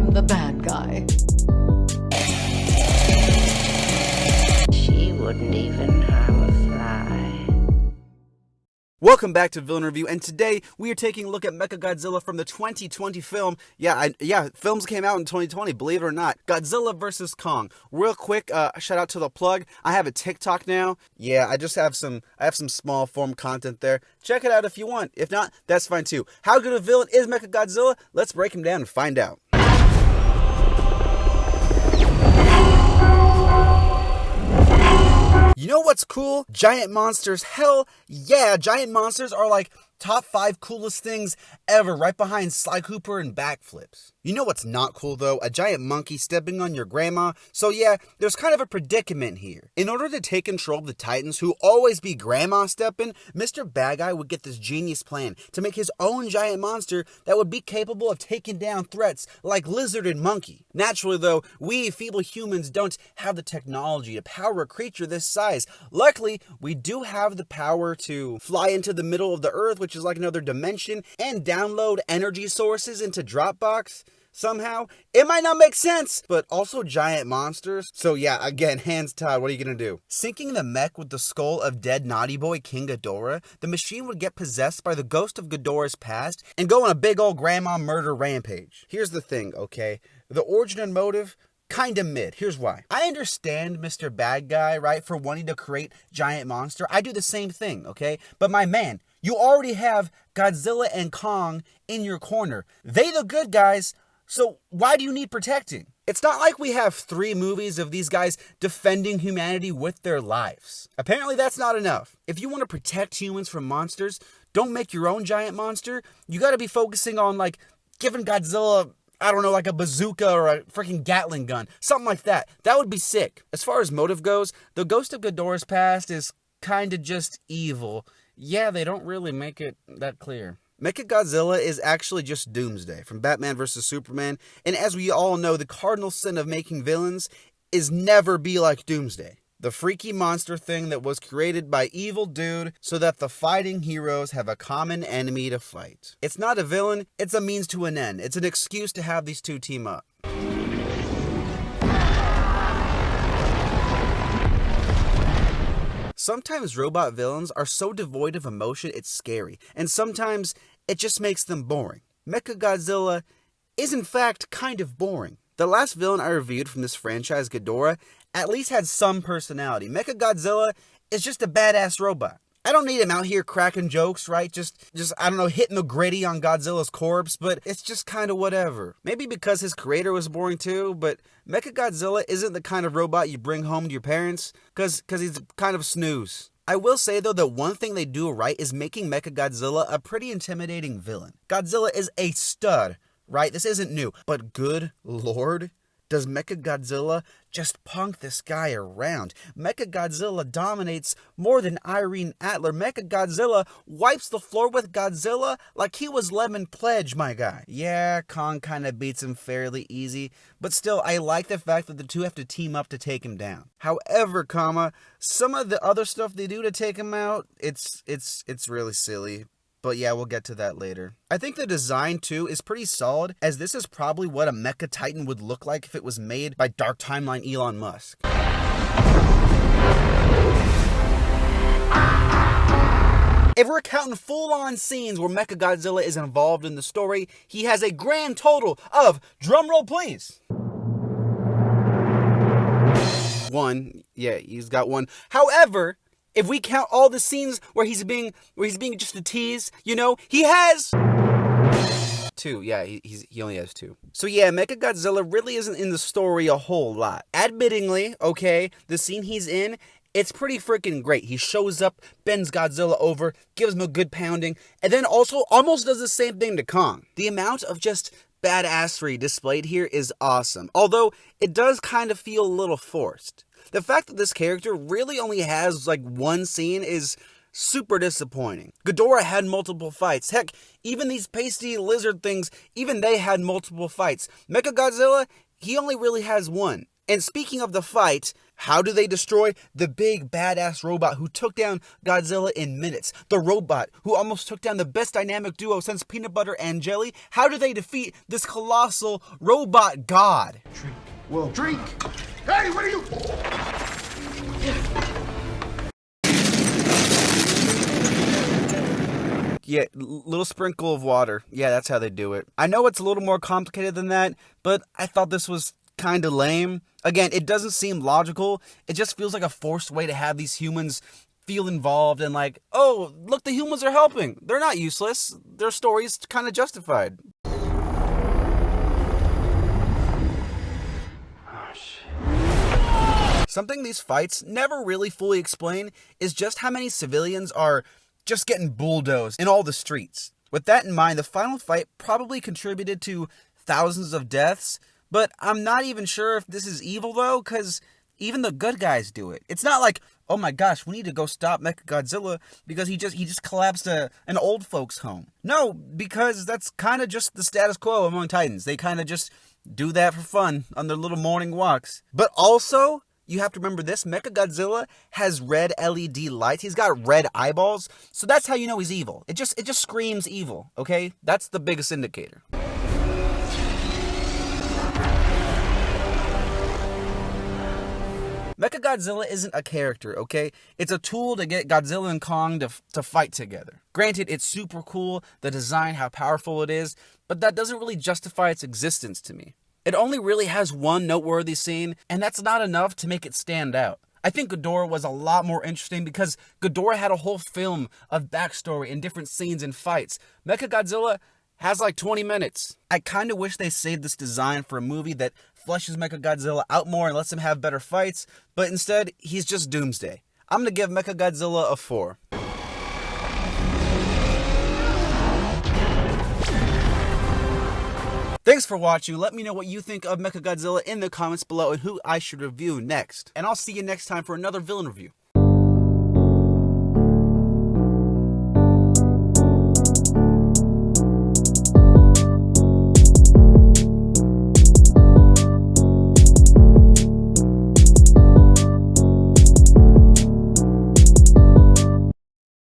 I'm the bad guy. She wouldn't even harm a fly. Welcome back to Villain Review, and today we are taking a look at Mechagodzilla from the 2020 film. Films came out in 2020, believe it or not. Godzilla vs. Kong. Real quick, shout out to the plug. I have a TikTok now. Yeah, I have some small form content there. Check it out if you want. If not, that's fine too. How good a villain is Mechagodzilla? Let's break him down and find out. You know what's cool? Giant monsters. Hell yeah, giant monsters are like top 5 coolest things ever, right behind Sly Cooper and backflips. You know what's not cool though? A giant monkey stepping on your grandma. So yeah, there's kind of a predicament here. In order to take control of the Titans, who always be grandma stepping, Mr. Bad Guy would get this genius plan to make his own giant monster that would be capable of taking down threats like lizard and monkey. Naturally though, we feeble humans don't have the technology to power a creature this size. Luckily, we do have the power to fly into the middle of the earth, which is like another dimension, and download energy sources into Dropbox. Somehow, it might not make sense, but also giant monsters. So yeah, again, hands tied, what are you gonna do? Sinking the mech with the skull of dead naughty boy King Ghidorah, the machine would get possessed by the ghost of Ghidorah's past and go on a big old grandma murder rampage. Here's the thing, okay? The origin and motive, kinda mid. Here's why. I understand Mr. Bad Guy, right, for wanting to create giant monster. I do the same thing, okay? But my man, you already have Godzilla and Kong in your corner. They the good guys. So why do you need protecting? It's not like we have 3 movies of these guys defending humanity with their lives. Apparently that's not enough. If you want to protect humans from monsters, don't make your own giant monster. You gotta be focusing on like giving Godzilla, I don't know, like a bazooka or a freaking Gatling gun. Something like that. That would be sick. As far as motive goes, the ghost of Ghidorah's past is kinda just evil. Yeah, they don't really make it that clear. Mechagodzilla is actually just Doomsday from Batman vs. Superman, and as we all know, the cardinal sin of making villains is never be like Doomsday. The freaky monster thing that was created by evil dude so that the fighting heroes have a common enemy to fight. It's not a villain, it's a means to an end. It's an excuse to have these two team up. Sometimes robot villains are so devoid of emotion it's scary, and sometimes it just makes them boring. Mechagodzilla is in fact kind of boring. The last villain I reviewed from this franchise, Ghidorah, at least had some personality. Mechagodzilla is just a badass robot. I don't need him out here cracking jokes, right? Just I don't know, hitting the gritty on Godzilla's corpse, but it's just kind of whatever. Maybe because his creator was boring too, but Mechagodzilla isn't the kind of robot you bring home to your parents, because he's kind of snooze. I will say though that one thing they do right is making Mechagodzilla a pretty intimidating villain. Godzilla is a stud, right? This isn't new, but good lord, does Mechagodzilla just punk this guy around? Mechagodzilla dominates more than Irene Adler. Mechagodzilla wipes the floor with Godzilla like he was Lemon Pledge, my guy. Yeah, Kong kind of beats him fairly easy, but still, I like the fact that the two have to team up to take him down. However, some of the other stuff they do to take him out, it's really silly. But yeah, we'll get to that later. I think the design too is pretty solid, as this is probably what a Mecha Titan would look like if it was made by Dark Timeline Elon Musk. If we're counting full-on scenes where Mechagodzilla is involved in the story, he has a grand total of, drumroll please, 1. Yeah, he's got 1. However, if we count all the scenes where he's being just a tease, you know, he has 2. Yeah, he only has 2. So yeah, Mechagodzilla really isn't in the story a whole lot. Admittingly, okay, the scene he's in, it's pretty freaking great. He shows up, bends Godzilla over, gives him a good pounding, and then also almost does the same thing to Kong. The amount of just badassery displayed here is awesome, although it does kind of feel a little forced. The fact that this character really only has like 1 scene is super disappointing. Ghidorah had multiple fights. Heck, even these pasty lizard things, even they had multiple fights. Mechagodzilla, he only really has 1. And speaking of the fight, How do they destroy the big badass robot who took down Godzilla in minutes? The robot who almost took down the best dynamic duo since peanut butter and jelly? How do they defeat this colossal robot god? Drink. Well, drink. Hey, what are you? Yeah, little sprinkle of water. Yeah, that's how they do it. I know it's a little more complicated than that, but I thought this was kind of lame. Again, it doesn't seem logical. It just feels like a forced way to have these humans feel involved and like, oh, look, the humans are helping. They're not useless. Their story's kind of justified. Something these fights never really fully explain is just how many civilians are just getting bulldozed in all the streets. With that in mind, the final fight probably contributed to thousands of deaths, but I'm not even sure if this is evil though, because even the good guys do it. It's not like, oh my gosh, we need to go stop Mechagodzilla because he just collapsed an old folks' home. No, because that's kind of just the status quo among Titans. They kind of just do that for fun on their little morning walks. But also, you have to remember this, Mechagodzilla has red LED lights. He's got red eyeballs, so that's how you know he's evil. It just screams evil, okay? That's the biggest indicator. Mechagodzilla isn't a character, okay? It's a tool to get Godzilla and Kong to fight together. Granted, it's super cool, the design, how powerful it is, but that doesn't really justify its existence to me. It only really has one noteworthy scene, and that's not enough to make it stand out. I think Ghidorah was a lot more interesting because Ghidorah had a whole film of backstory and different scenes and fights. Mechagodzilla has like 20 minutes. I kind of wish they saved this design for a movie that fleshes Mechagodzilla out more and lets him have better fights, but instead, he's just Doomsday. I'm gonna give Mechagodzilla a 4. Thanks for watching. Let me know what you think of Mechagodzilla in the comments below and who I should review next. And I'll see you next time for another villain review.